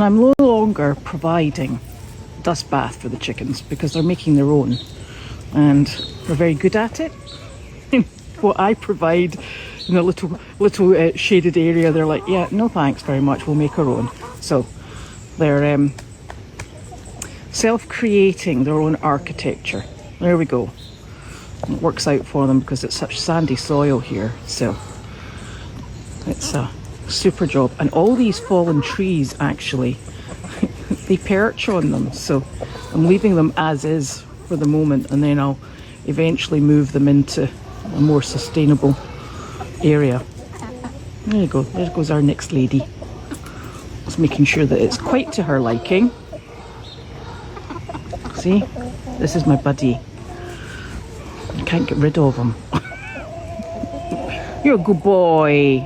And I'm no longer providing dust bath for the chickens because they're making their own and they're very good at it. What I provide in a little shaded area, they're like, yeah, no thanks very much, we'll make our own. So they're self-creating their own architecture. There we go. It works out for them because it's such sandy soil here, so it's a super job. And all these fallen trees actually they perch on them, so I'm leaving them as is for the moment, and then I'll eventually move them into a more sustainable area. There you go, there goes our next lady. Just making sure that it's quite to her liking. See, this is my buddy. I can't get rid of him. You're a good boy.